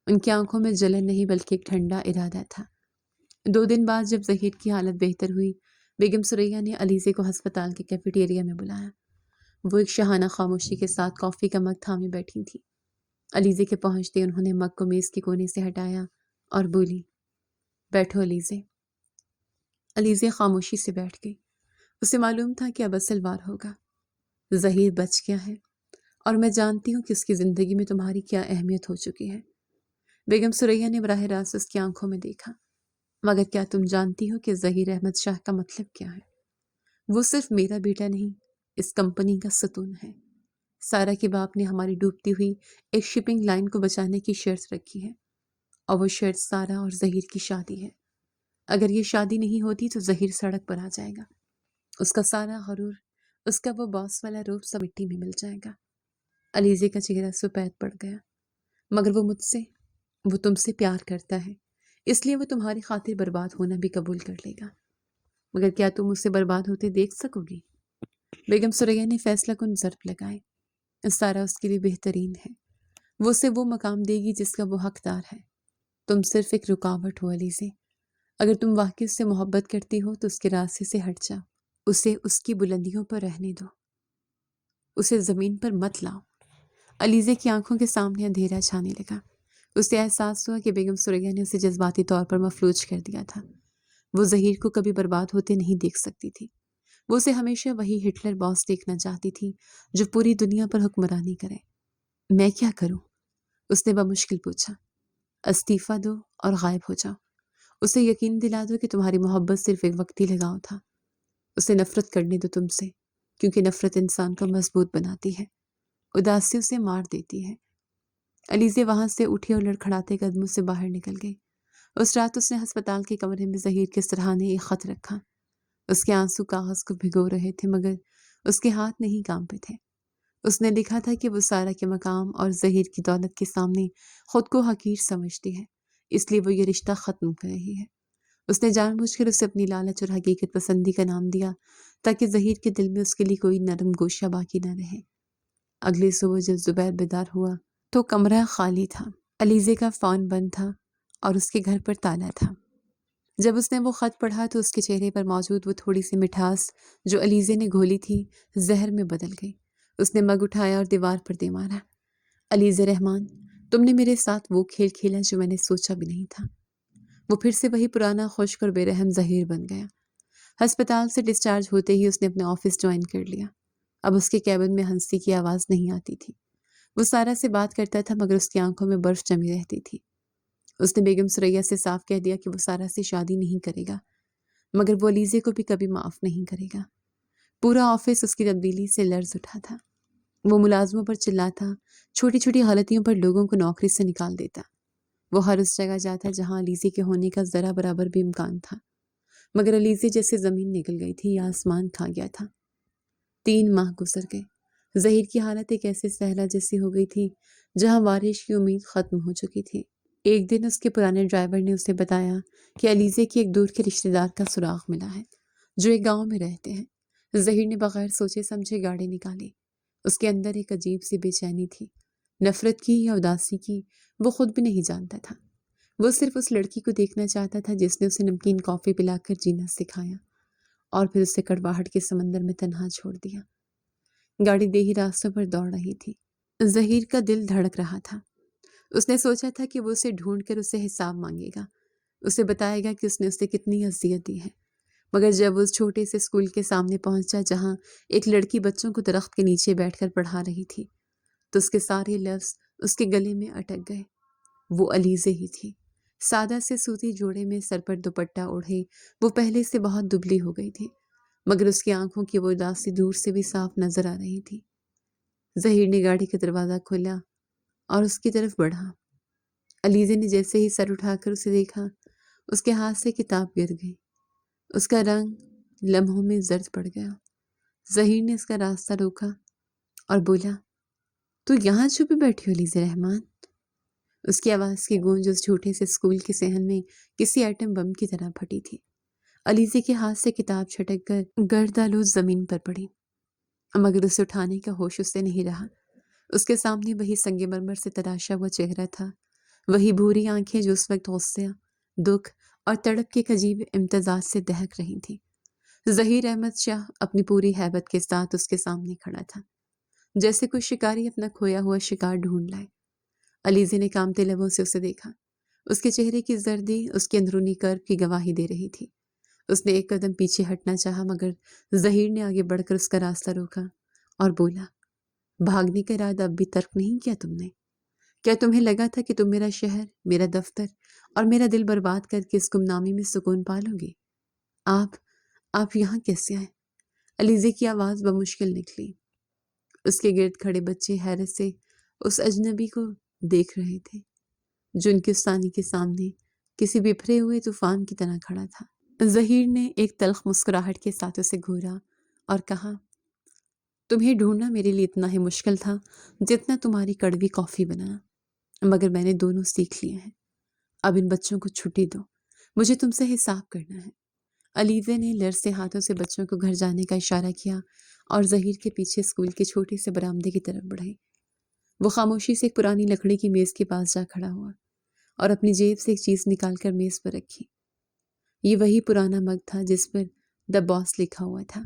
ان کی آنکھوں میں جلن نہیں بلکہ ایک ٹھنڈا ارادہ تھا۔ 2 دن بعد جب ظہیر کی حالت بہتر ہوئی، بیگم ثریا نے علیزے کو ہسپتال کے کیفیٹیریا میں بلایا۔ وہ ایک شاہانہ خاموشی کے ساتھ کافی کا مگ تھامے بیٹھی تھی۔ علیزے کے پہنچتے انہوں نے مگ کو میز کے کونے سے ہٹایا اور بولی، بیٹھو علیزے۔ علیزے خاموشی سے بیٹھ گئی۔ اسے معلوم تھا کہ اب اصل وار ہوگا۔ ظہیر بچ گیا ہے، اور میں جانتی ہوں کہ اس کی زندگی میں تمہاری کیا اہمیت ہو چکی ہے۔ بیگم ثریا نے براہ راست اس کی آنکھوں میں دیکھا۔ مگر کیا تم جانتی ہو کہ ظہیر احمد شاہ کا مطلب کیا ہے؟ وہ صرف میرا بیٹا نہیں، اس کمپنی کا ستون ہے۔ سارا کے باپ نے ہماری ڈوبتی ہوئی ایک شپنگ لائن کو بچانے کی شرط رکھی ہے، اور وہ شرط سارا اور ظہیر کی شادی ہے۔ اگر یہ شادی نہیں ہوتی تو ظہیر سڑک پر آ جائے گا۔ اس کا سارا غرور، اس کا وہ باس والا روپ سب مٹی میں مل جائے گا۔ علیزے کا چہرہ سفید پڑ گیا۔ مگر وہ تم سے پیار کرتا ہے، اس لیے وہ تمہاری خاطر برباد ہونا بھی قبول کر لے گا۔ مگر کیا تم اسے برباد ہوتے دیکھ سکو گی؟ بیگم ثریا نے فیصلہ کن ضرب لگائے۔ سارا اس کے لیے بہترین ہے۔ وہ اسے وہ مقام دے گی جس کا وہ حقدار ہے۔ تم صرف ایک رکاوٹ ہو علیزے۔ اگر تم واقعی اس سے محبت کرتی ہو تو اس کے راستے سے ہٹ جاؤ۔ اسے اس کی بلندیوں پر رہنے دو، اسے زمین پر مت لاؤ۔ علیزے کی آنکھوں کے سامنے اندھیرا چھانے لگا۔ اسے احساس ہوا کہ بیگم ثریا نے اسے جذباتی طور پر مفلوج کر دیا تھا۔ وہ ظہیر کو کبھی برباد ہوتے نہیں دیکھ سکتی تھی۔ وہ اسے ہمیشہ وہی ہٹلر باس دیکھنا چاہتی تھی جو پوری دنیا پر حکمرانی کرے۔ میں کیا کروں؟ اس نے بمشکل پوچھا۔ استعفیٰ دو اور غائب ہو جاؤ۔ اسے یقین دلا دو کہ تمہاری محبت صرف ایک وقتی لگاؤ تھا۔ اسے نفرت کرنے دو تم سے، کیونکہ نفرت انسان کو مضبوط بناتی ہے، اداسی اسے مار دیتی ہے۔ علیزے وہاں سے اٹھی اور لڑکھڑاتے قدموں سے باہر نکل گئی۔ اس رات اس نے ہسپتال کے کمرے میں ظہیر کے سرہانے ایک خط رکھا۔ اس کے آنسو کاغذ کو بھگو رہے تھے، مگر اس کے ہاتھ نہیں کانپے تھے۔ اس نے لکھا تھا کہ وہ سارا کے مقام اور ظہیر کی دولت کے سامنے خود کو حقیر سمجھتی ہے، اس لیے وہ یہ رشتہ ختم کر رہی ہے۔ اس نے جان بوجھ کر اسے اپنی لالچ اور حقیقت پسندی کا نام دیا تاکہ ظہیر کے دل میں اس کے لیے کوئی نرم گوشہ باقی نہ رہے۔ اگلی صبح جب زبیر بیدار ہوا تو کمرہ خالی تھا۔ علیزے کا فون بند تھا اور اس کے گھر پر تالا تھا۔ جب اس نے وہ خط پڑھا تو اس کے چہرے پر موجود وہ تھوڑی سی مٹھاس جو علیزے نے گھولی تھی زہر میں بدل گئی۔ اس نے مگ اٹھایا اور دیوار پر دے مارا۔ علیزے رحمان، تم نے میرے ساتھ وہ کھیل کھیلا جو میں نے سوچا بھی نہیں تھا۔ وہ پھر سے وہی پرانا خشک اور بے رحم ظہیر بن گیا۔ ہسپتال سے ڈسچارج ہوتے ہی اس نے اپنا آفس جوائن کر لیا۔ اب اس کے کیبن میں ہنسی کی آواز نہیں آتی تھی۔ وہ سارا سے بات کرتا تھا مگر اس کی آنکھوں میں برف جمی رہتی تھی۔ اس نے بیگم ثریا سے صاف کہہ دیا کہ وہ سارا سے شادی نہیں کرے گا، مگر وہ علیزے کو بھی کبھی معاف نہیں کرے گا۔ پورا آفس اس کی تبدیلی سے لرز اٹھا تھا۔ وہ ملازموں پر چلاتا، چھوٹی چھوٹی غلطیوں پر لوگوں کو نوکری سے نکال دیتا۔ وہ ہر اس جگہ جاتا جہاں علیزے کے ہونے کا ذرا برابر بھی امکان تھا، مگر علیزے جیسے زمین نکل گئی تھی یا آسمان کھا گیا تھا۔ 3 ماہ گزر گئے۔ ظہیر کی حالت ایک ایسے صحرا جیسی ہو گئی تھی جہاں بارش کی امید ختم ہو چکی تھی۔ ایک دن اس کے پرانے ڈرائیور نے اسے بتایا کہ علیزے کی ایک دور کے رشتہ دار کا سراغ ملا ہے جو ایک گاؤں میں رہتے ہیں۔ ظہیر نے بغیر سوچے سمجھے گاڑی نکالی۔ اس کے اندر ایک عجیب سی بے چینی تھی، نفرت کی یا اداسی کی وہ خود بھی نہیں جانتا تھا۔ وہ صرف اس لڑکی کو دیکھنا چاہتا تھا جس نے اسے نمکین کافی پلا کر جینا سکھایا اور پھر اسے کڑواہٹ کے سمندر میں تنہا چھوڑ دیا۔ گاڑی دیہی راستوں پر دوڑ رہی تھی۔ ظہیر کا دل دھڑک رہا تھا۔ اس نے سوچا تھا کہ وہ اسے ڈھونڈ کر اسے حساب مانگے گا، اسے بتائے گا کہ اس نے اسے کتنی اذیت دی ہے۔ مگر جب وہ اس چھوٹے سے اسکول کے سامنے پہنچا جہاں ایک لڑکی بچوں کو درخت کے نیچے بیٹھ کر پڑھا رہی تھی تو اس کے سارے لفظ اس کے گلے میں اٹک گئے۔ وہ علیزے ہی تھی سادہ سے سوتی جوڑے میں سر پر دوپٹہ اوڑھے وہ پہلے سے بہت دبلی ہو گئی تھی، مگر اس کی آنکھوں کی وہ اداسی دور سے بھی صاف نظر آ رہی تھی۔ ظہیر نے گاڑی کا دروازہ کھولا اور اس کی طرف بڑھا۔ علیزے نے جیسے ہی سر اٹھا کر اسے دیکھا، اس کے ہاتھ سے کتاب گر گئی۔ اس کا رنگ لمحوں میں زرد پڑ گیا۔ ظہیر نے اس کا راستہ روکا اور بولا، تو یہاں چھپے بیٹھی ہو علیزہ رحمان؟ اس کی آواز کی گونج اس چھوٹے سے اسکول کے صحن میں کسی ایٹم بم کی طرح پھٹی تھی۔ علیزے کے ہاتھ سے کتاب چھٹک کر گردآلود زمین پر پڑی، مگر اسے اٹھانے کا ہوش اس سے نہیں رہا۔ اس کے سامنے وہی سنگ مرمر سے تراشا ہوا چہرہ تھا، وہی بھوری آنکھیں جو اس وقت غصہ، دکھ اور تڑپ کے عجیب امتزاج سے دہک رہی تھیں۔ ظہیر احمد شاہ اپنی پوری ہیبت کے ساتھ اس کے سامنے کھڑا تھا، جیسے کوئی شکاری اپنا کھویا ہوا شکار ڈھونڈ لائے۔ علیزے نے کامتے لبوں سے اسے دیکھا۔ اس کے چہرے کی زردی اس کی اندرونی کرب کی گواہی دے رہی تھی۔ اس نے ایک قدم پیچھے ہٹنا چاہا، مگر ظہیر نے آگے بڑھ کر اس کا راستہ روکا اور بولا، بھاگنے کا ارادہ اب بھی ترک نہیں کیا تم نے؟ کیا تمہیں لگا تھا کہ تم میرا شہر، میرا دفتر اور میرا دل برباد کر کے اس گمنامی میں سکون پالو گے؟ آپ یہاں کیسے آئے؟ علیزے کی آواز بمشکل نکلی۔ اس کے گرد کھڑے بچے حیرت سے اس اجنبی کو دیکھ رہے تھے، جو ان کے استانی کے سامنے کسی بپھرے ہوئے طوفان کی طرح کھڑا تھا۔ ظہیر نے ایک تلخ مسکراہٹ کے ساتھ اسے گھورا اور کہا، تمہیں ڈھونڈنا میرے لیے اتنا ہی مشکل تھا جتنا تمہاری کڑوی کافی بنانا، مگر میں نے دونوں سیکھ لیے ہیں۔ اب ان بچوں کو چھٹی دو، مجھے تم سے حساب کرنا ہے۔ علیزے نے لرزتے ہاتھوں سے بچوں کو گھر جانے کا اشارہ کیا اور ظہیر کے پیچھے اسکول کے چھوٹے سے برآمدے کی طرف بڑھے۔ وہ خاموشی سے ایک پرانی لکڑی کی میز کے پاس جا کھڑا ہوا اور اپنی جیب سے ایک چیز نکال کر میز پر رکھی۔ یہ وہی پرانا مگ تھا جس پر دا باس لکھا ہوا تھا،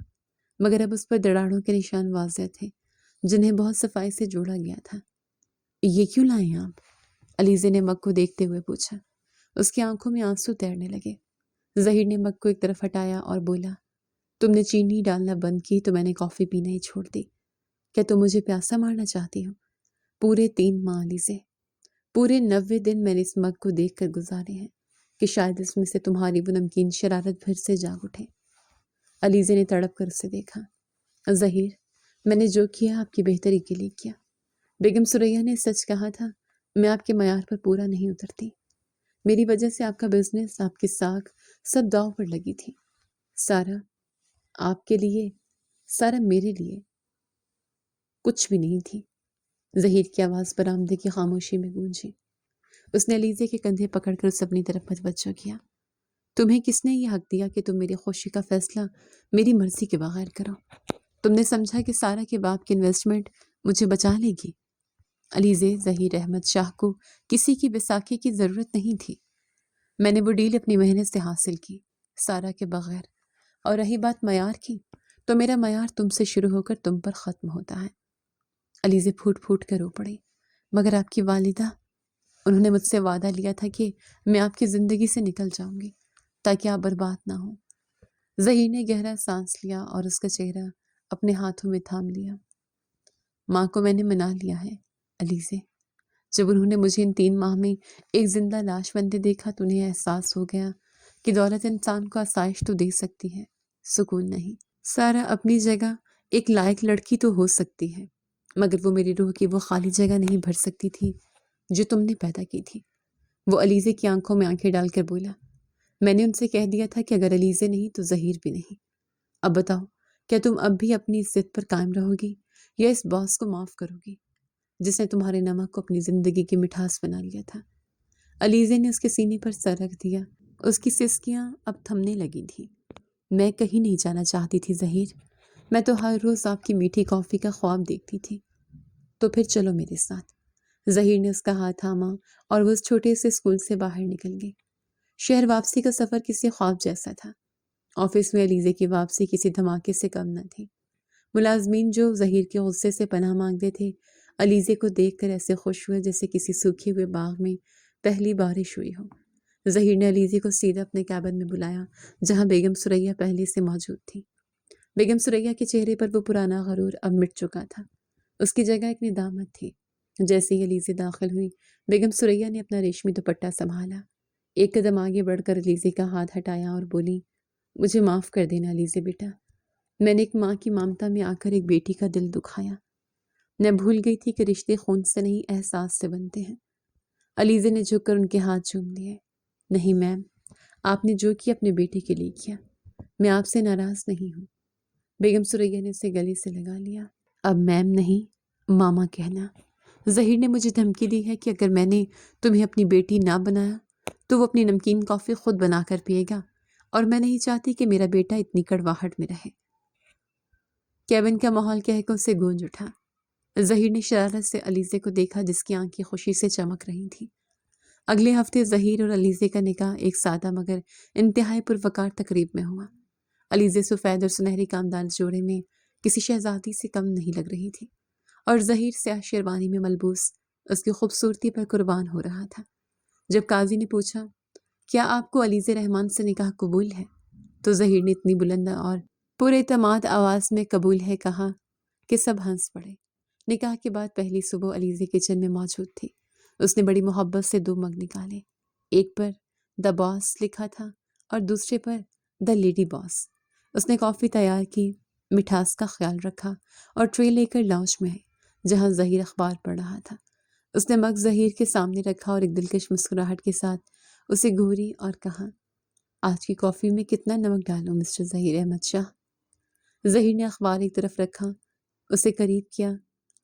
مگر اب اس پر دراڑوں کے نشان واضح تھے، جنہیں بہت صفائی سے جوڑا گیا تھا۔ یہ کیوں لائے آپ؟ علیزے نے مگ کو دیکھتے ہوئے پوچھا۔ اس کی آنکھوں میں آنسو تیرنے لگے۔ ظہیر نے مگ کو ایک طرف ہٹایا اور بولا، تم نے چینی ڈالنا بند کی تو میں نے کافی پینا ہی چھوڑ دی۔ کیا تم مجھے پیاسا مارنا چاہتی ہو؟ پورے 3 ماہ علیزے، پورے 90 دن میں نے اس مگ کو دیکھ کر گزارے ہیں کہ شاید اس میں سے تمہاری وہ نمکین شرارت پھر سے جاگ اٹھے۔ علیزے نے تڑپ کر اسے دیکھا۔ ظہیر، میں نے جو کیا آپ کی بہتری کے لیے کیا۔ بیگم ثریا نے سچ کہا تھا، میں آپ کے معیار پر پورا نہیں اترتی۔ میری وجہ سے آپ کا بزنس، آپ کی ساکھ سب داؤ پر لگی تھی۔ سارا آپ کے لیے، سارا میرے لیے کچھ بھی نہیں تھی۔ ظہیر کی آواز برآمدے کی خاموشی میں گونجی۔ اس نے علیزے کے کندھے پکڑ کر اسے اپنی طرف متوجہ کیا۔ تمہیں کس نے یہ حق دیا کہ تم میری خوشی کا فیصلہ میری مرضی کے بغیر کرو؟ تم نے سمجھا کہ سارا کے باپ کی انویسٹمنٹ مجھے بچا لے گی؟ علیزے، ظہیر احمد شاہ کو کسی کی بیساکھی کی ضرورت نہیں تھی۔ میں نے وہ ڈیل اپنی محنت سے حاصل کی، سارا کے بغیر۔ اور رہی بات معیار کی، تو میرا معیار تم سے شروع ہو کر تم پر ختم ہوتا ہے۔ علیزے پھوٹ پھوٹ کر رو پڑی۔ مگر آپ کی والدہ، انہوں نے مجھ سے وعدہ لیا تھا کہ میں آپ کی زندگی سے نکل جاؤں گی تاکہ آپ برباد نہ ہوں۔ ظہیر نے گہرا سانس لیا اور اس کا چہرہ اپنے ہاتھوں میں تھام لیا۔ ماں کو میں نے منا لیا ہے علیزے۔ جب انہوں نے مجھے ان 3 ماہ میں ایک زندہ لاش بنتے دیکھا تو انہیں احساس ہو گیا کہ دولت انسان کو آسائش تو دے سکتی ہے، سکون نہیں۔ سارا اپنی جگہ ایک لائق لڑکی تو ہو سکتی ہے، مگر وہ میری روح کی وہ خالی جگہ نہیں بھر سکتی تھی جو تم نے پیدا کی تھی۔ وہ علیزے کی آنکھوں میں آنکھیں ڈال کر بولا، میں نے ان سے کہہ دیا تھا کہ اگر علیزے نہیں تو ظہیر بھی نہیں۔ اب بتاؤ، کیا تم اب بھی اپنی ضد پر قائم رہو گی یا اس باس کو معاف کرو گی جس نے تمہارے نمک کو اپنی زندگی کی مٹھاس بنا لیا تھا؟ علیزے نے اس کے سینے پر سر رکھ دیا۔ اس کی سسکیاں اب تھمنے لگی تھیں۔ میں کہیں نہیں جانا چاہتی تھی ظہیر، میں تو ہر روز آپ کی میٹھی کافی کا خواب دیکھتی تھی۔ تو پھر چلو میرے ساتھ۔ ظہیر نے اس کا ہاتھ تھاما اور وہ اس چھوٹے سے اسکول سے باہر نکل گئی۔ شہر واپسی کا سفر کسی خواب جیسا تھا۔ آفس میں علیزے کی واپسی کسی دھماکے سے کم نہ تھی۔ ملازمین جو ظہیر کے غصے سے پناہ مانگتے تھے، علیزے کو دیکھ کر ایسے خوش ہوئے جیسے کسی سوکھے ہوئے باغ میں پہلی بارش ہوئی ہو۔ ظہیر نے علیزے کو سیدھا اپنے کیبن میں بلایا جہاں بیگم ثریا پہلے سے موجود تھی۔ بیگم ثریا کے چہرے پر وہ پرانا غرور اب مٹ چکا تھا۔ اس کی جگہ ایک ندامت تھی۔ جیسے ہی علیزے داخل ہوئی، بیگم ثریا نے اپنا ریشمی دوپٹہ سنبھالا۔ ایک قدم آگے بڑھ کر علیزے کا ہاتھ ہٹایا اور بولی، مجھے معاف کر دینا علیزے بیٹا، میں نے ایک ماں کی ممتا میں آ کر ایک بیٹی کا دل دکھایا۔ میں بھول گئی تھی کہ رشتے خون سے نہیں احساس سے بنتے ہیں۔ علیزے نے جھک کر ان کے ہاتھ چوم لیے۔ نہیں میم، آپ نے جو کیا اپنے بیٹے کے لیے کیا، میں آپ سے ناراض نہیں ہوں۔ بیگم ثریا نے اسے گلے سے لگا لیا۔ اب میم نہیں، ماما کہنا۔ ظہیر نے مجھے دھمکی دی ہے کہ اگر میں نے تمہیں اپنی بیٹی نہ بنایا تو وہ اپنی نمکین کافی خود بنا کر پیے گا، اور میں نہیں چاہتی کہ میرا بیٹا اتنی کڑواہٹ میں رہے۔ کیبن کا ماحول کہہ کر اسے گونج اٹھا۔ ظہیر نے شرارت سے علیزے کو دیکھا جس کی آنکھیں خوشی سے چمک رہی تھیں۔ اگلے ہفتے ظہیر اور علیزے کا نکاح ایک سادہ مگر انتہائی پروقار تقریب میں ہوا۔ علیزے سفید اور سنہری کامدار جوڑے میں کسی شہزادی سے کم نہیں لگ رہی تھی، اور ظہیر سیاہ شیروانی میں ملبوس اس کی خوبصورتی پر قربان ہو رہا تھا۔ جب قاضی نے پوچھا، کیا آپ کو علیزے رحمان سے نکاح قبول ہے، تو ظہیر نے اتنی بلند اور پر اعتماد آواز میں قبول ہے کہا کہ سب ہنس پڑے۔ نکاح کے بعد پہلی صبح علیزے کچن میں موجود تھی۔ اس نے بڑی محبت سے 2 مگ نکالے، ایک پر دا باس لکھا تھا اور دوسرے پر دا لیڈی باس۔ اس نے کافی تیار کی، مٹھاس کا خیال رکھا اور ٹرے لے کر لاؤنج میں آئی جہاں ظہیر اخبار پڑھ رہا تھا۔ اس نے مگ ظہیر کے سامنے رکھا اور ایک دلکش مسکراہٹ کے ساتھ اسے گھوری اور کہا، آج کی کافی میں کتنا نمک ڈالوں مسٹر ظہیر احمد شاہ؟ ظہیر نے اخبار ایک طرف رکھا، اسے قریب کیا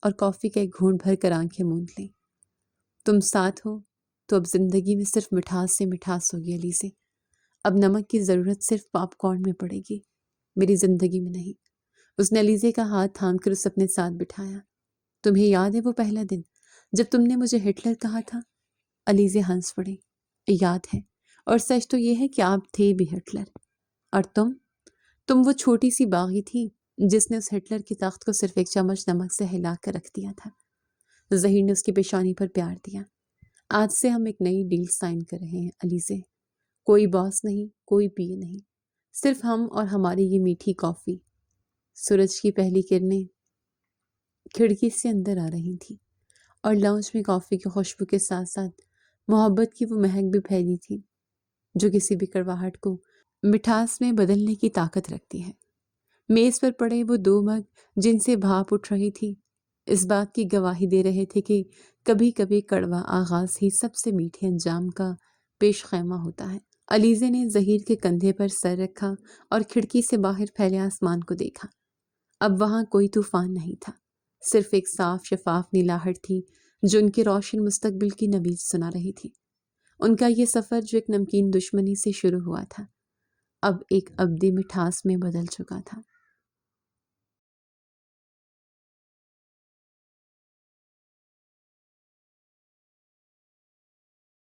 اور کافی کا ایک گھونٹ بھر کر آنکھیں موند لیں۔ تم ساتھ ہو تو اب زندگی میں صرف مٹھاس سے مٹھاس ہوگی علیزے۔ اب نمک کی ضرورت صرف پاپ کارن میں پڑے گی، میری زندگی میں نہیں۔ اس نے علیزے کا ہاتھ تھام کر اسے اپنے ساتھ بٹھایا۔ تمہیں یاد ہے وہ پہلا دن جب تم نے مجھے ہٹلر کہا تھا؟ علیزے ہنس پڑی۔ یاد ہے، اور سچ تو یہ ہے کہ آپ تھے بھی ہٹلر۔ اور تم وہ چھوٹی سی باغی تھی جس نے اس ہٹلر کی تخت کو صرف ایک چمچ نمک سے ہلا کر رکھ دیا تھا۔ ظہیر نے اس کی پیشانی پر پیار دیا۔ آج سے ہم ایک نئی ڈیل سائن کر رہے ہیں علیزے، کوئی باس نہیں، کوئی پی اے نہیں، صرف ہم اور ہماری یہ میٹھی کافی۔ سورج کی پہلی کرنیں کھڑکی سے اندر آ رہی تھی اور لاؤنج میں کافی کی خوشبو کے ساتھ ساتھ محبت کی وہ مہک بھی پھیلی تھی جو کسی بھی کڑواہٹ کو مٹھاس میں بدلنے کی طاقت رکھتی ہے۔ میز پر پڑے وہ 2 مگ جن سے بھاپ اٹھ رہی تھی اس بات کی گواہی دے رہے تھے کہ کبھی کبھی کڑوا آغاز ہی سب سے میٹھے انجام کا پیش خیمہ ہوتا ہے۔ علیزے نے ظہیر کے کندھے پر سر رکھا اور کھڑکی سے باہر پھیلے آسمان کو دیکھا۔ اب وہاں کوئی طوفان نہیں تھا، صرف ایک صاف شفاف نیلاہٹ تھی جو ان کے روشن مستقبل کی نوید سنا رہی تھی۔ ان کا یہ سفر جو ایک نمکین دشمنی سے شروع ہوا تھا اب ایک ابدی مٹھاس میں بدل چکا تھا۔